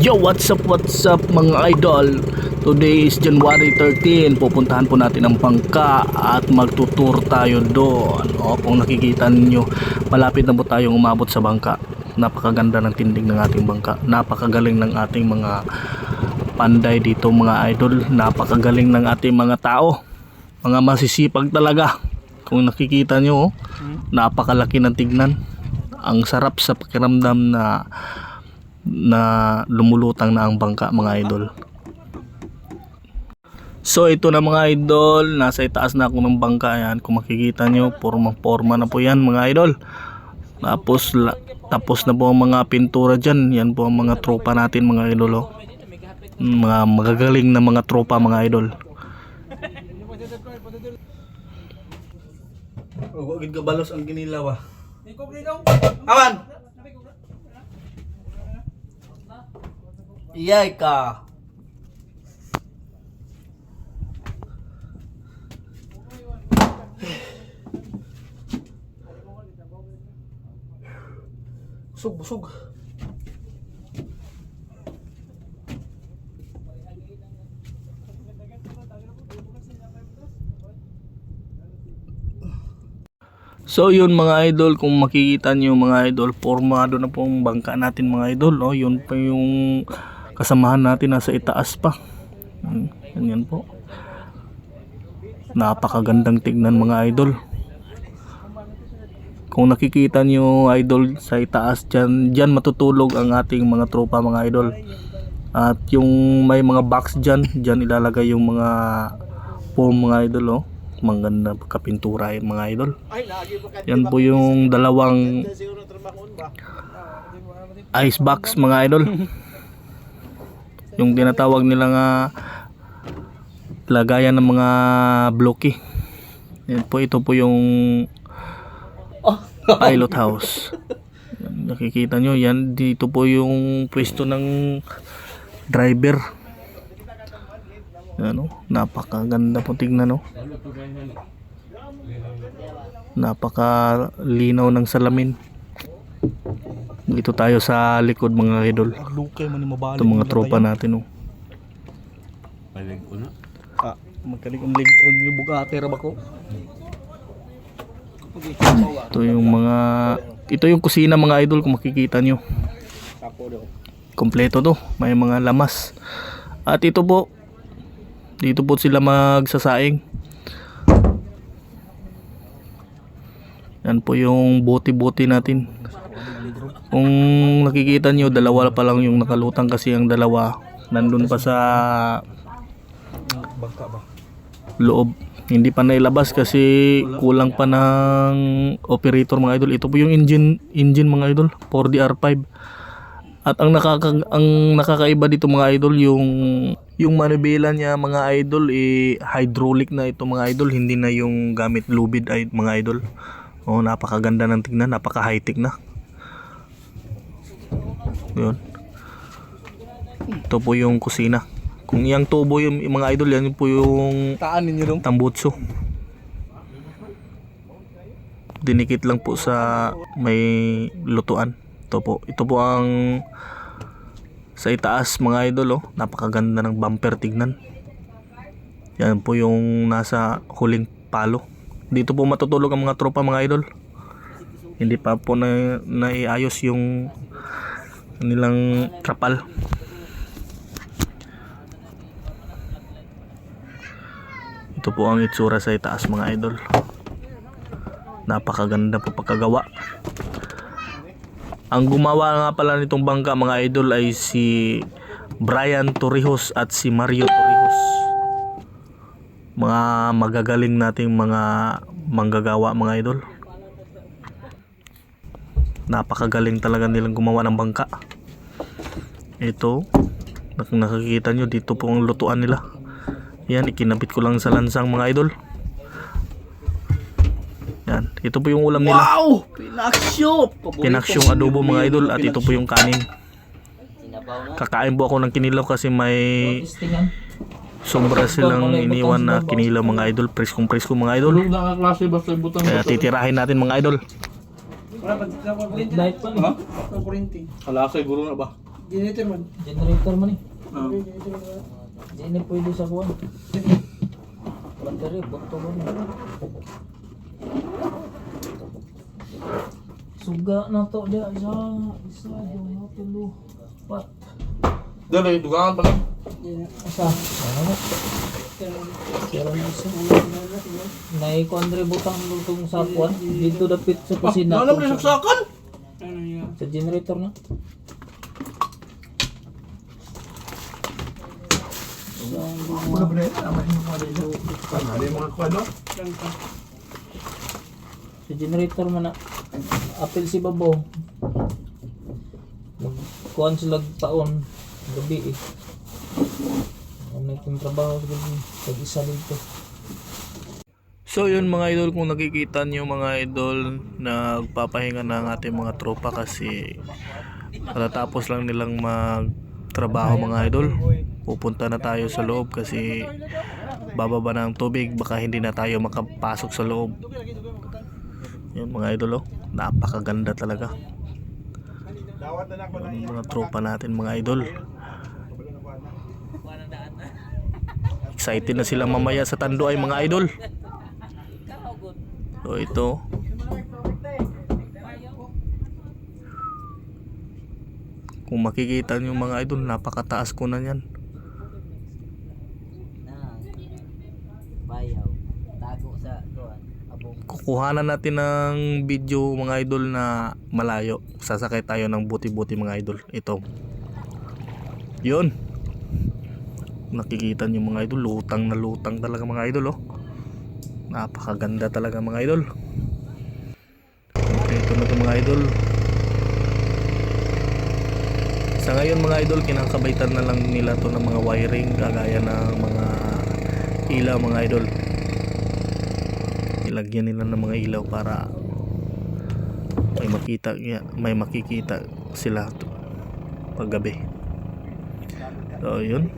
Yo, what's up mga idol. Today is January 13. Pupuntahan po natin ang bangka at magtutur tayo doon. Kung nakikita niyo, malapit na po tayong umabot sa bangka. Napakaganda ng tindig ng ating bangka. Napakagaling ng ating mga panday dito mga idol. Napakagaling ng ating mga tao. Mga masisipag talaga. Kung nakikita niyo, napakalaki ng tignan. Ang sarap sa pakiramdam na lumulutang na ang bangka mga idol. So ito na mga idol, nasa itaas na ako ng bangka. Yan, kung makikita nyo, forma na po yan mga idol. Tapos na po ang mga pintura dyan. Yan po ang mga tropa natin mga idol, oh. Mga magagaling na mga tropa mga idol. Huwag ka balos ang ginilaw, ah. Awan! Iyay ka. Busog. So yun mga idol, kung makikita nyo mga idol, formado na po ang bangka natin mga idol, oh. Yun pa yung kasamahan natin, nasa itaas pa. Yan po. Napakagandang tignan mga idol. Kung nakikita nyo idol, sa itaas dyan matutulog ang ating mga tropa mga idol. At yung may mga box dyan ilalagay yung mga form mga idol, oh. Maganda kapintura yung mga idol. Yan po yung dalawang ice box mga idol. Yung tinatawag nila lagayan ng mga blocky. Yan po, ito po yung pilot house. Yan, nakikita nyo yan, dito po yung pwesto ng driver. Ano, napakaganda po tignan, no. Napakalinaw ng salamin. Dito tayo sa likod mga idol. Ito mga tropa natin, no. Magkalig ang bugate ra ba ko? Ito yung kusina mga idol, kung makikita nyo. Kompleto to, may mga lamas. At ito po, dito po sila magsasaing. Yan po yung bote-bote natin. Kung nakikita nyo, dalawa pa lang yung nakalutang kasi ang dalawa nandun pa sa loob. Hindi pa nailabas kasi kulang pa ng operator mga idol. Ito po yung engine mga idol, 4DR5. At ang nakakaiba dito mga idol, yung manibela niya mga idol, hydraulic na ito mga idol, hindi na yung gamit lubid mga idol. Oh, napakaganda ng tingnan, napaka high-tech na. Yun. Ito po yung kusina. Kung yung tubo yung mga idol, yan po yung tambutso. Dinikit lang po sa may lutuan. Ito po ang sa itaas mga idol, oh. Napakaganda ng bumper tignan. Yan po yung nasa huling palo. Dito po matutulog ang mga tropa mga idol. Hindi pa po naiayos yung nilang trapal. Ito po ang itsura sa itaas mga idol. Napakaganda po pagkagawa. Ang gumawa nga pala nitong bangka mga idol ay si Brian Torrijos at si Mario Torrijos. Mga magagaling nating mga manggagawa mga idol. Napakagaling talaga nilang gumawa ng bangka. Ito, nakikita nyo, dito po ang lutuan nila. Yan, ikinabit ko lang sa lansang mga idol. Yan, ito po yung ulam nila. Wow! Pinaksyong adobo mga idol. At ito po yung kanin. Kakain po ako ng kinilaw kasi may sobra silang iniwan na kinilaw mga idol. Preskong mga idol. Kaya titirahin natin mga idol. Diet pa niya. Kurinti. Kalasa siguro na ba? Generator man. Generator man eh. Generator man. Di na pwede sa kuwan. Battery, bukto mo na. Suga na to dia isa, dua, tulo, pat. Dali, dugangan pa lang. Asa? Ano? Sira na isa. Naikuandre butang lutong sa kuwan. Dito dapit sa kusina. Ano naman saksakan? Ano yun? Sa generator na. Ano ba rin? Tama yung mga dito. Ano yung mga kwado? Sa generator man na. Apil si Babaw. Kuhan sila taon. Gabi eh. Ano itong trabaho sa gabi. Pag-isa dito. So yun mga idol, kung nakikita nyo mga idol, nagpapahinga na ang ating mga tropa kasi katatapos lang nilang magtrabaho mga idol. Pupunta na tayo sa loob kasi bababa na ang tubig, baka hindi na tayo makapasok sa loob. Yun mga idol, oh, napakaganda talaga yung mga tropa natin mga idol. Excited na sila mamaya sa Tanduay mga idol. So ito, kung makikita nyo mga idol, napakataas ko na yan. Bayaw. Tago sa kuhan. Abong. Kukuhanan natin ng video mga idol na malayo. Sasakay tayo ng buti-buti mga idol. Ito, yun, nakikita nyo mga idol, lutang na lutang talaga mga idol, oh. Napakaganda talaga mga idol. Ito na ito mga idol. Sa ngayon mga idol, kinakabaitan na lang nila to ng mga wiring kagaya ng mga ilaw mga idol. Ilagyan nila ng mga ilaw para may makikita sila pag gabi. So yun,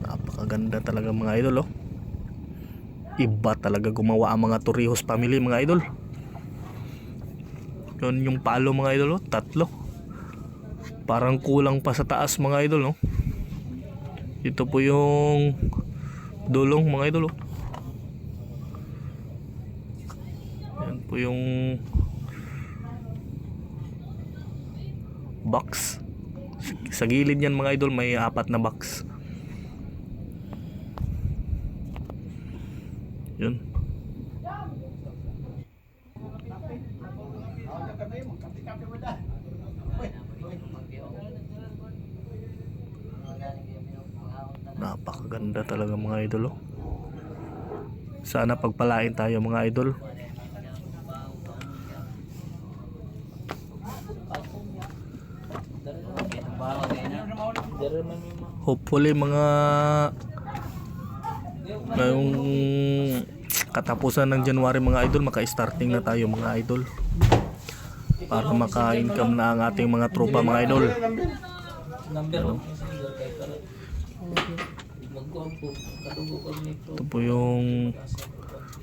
napakaganda talaga mga idol, oh. Iba talaga gumawa ang mga Torrijos family mga idol. Yun yung palo mga idol, oh, 3. Parang kulang pa sa taas mga idol, no? Ito po yung dulong mga idol, oh. Yan po yung box. Sa gilid yan mga idol, may 4 na box. Yun. Napakaganda talaga mga idol, oh. Sana pagpalain tayo mga idol. Hopefully mga ngayong katapusan ng January mga idol, maka-starting na tayo mga idol para maka-income na ang ating mga tropa mga idol. Ito po yung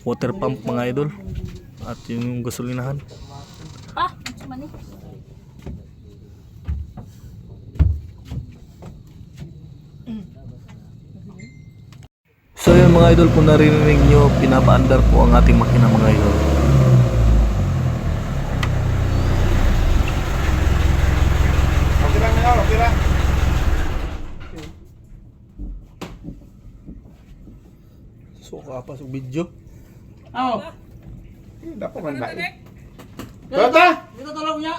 water pump mga idol at yung gasolinahan. So yun mga idol, kung narinig nyo, pinapaandar po ang ating makina mga idol. Okay lang na, okay lang. Suka pa sa video. Oh. Dapat man ba? Tota! Dito tolong niya.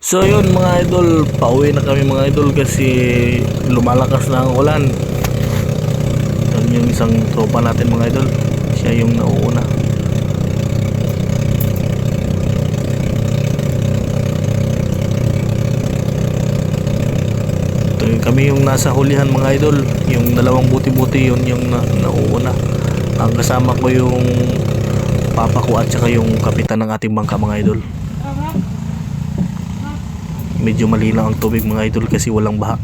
So yun mga idol, pauwi na kami mga idol kasi lumalakas na ang ulan. Yun yung isang tropa natin mga idol, siya yung nauuna. Ito yung kami yung nasa hulihan mga idol, yung dalawang buti-buti yun yung nauuna. Ang kasama ko yung papa ko at saka yung kapitan ng ating bangka mga idol. Medyo malinaw ang tubig mga idol kasi walang baha.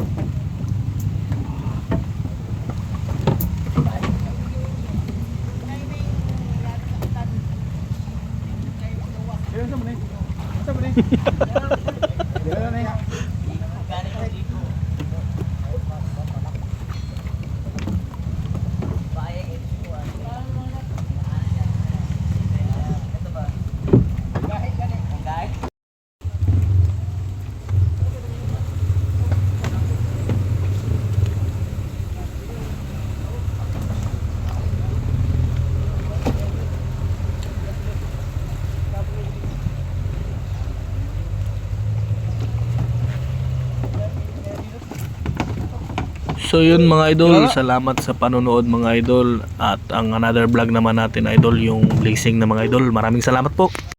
So yun mga idol, salamat sa panonood mga idol. At ang another vlog naman natin idol, yung blazing na mga idol. Maraming salamat po.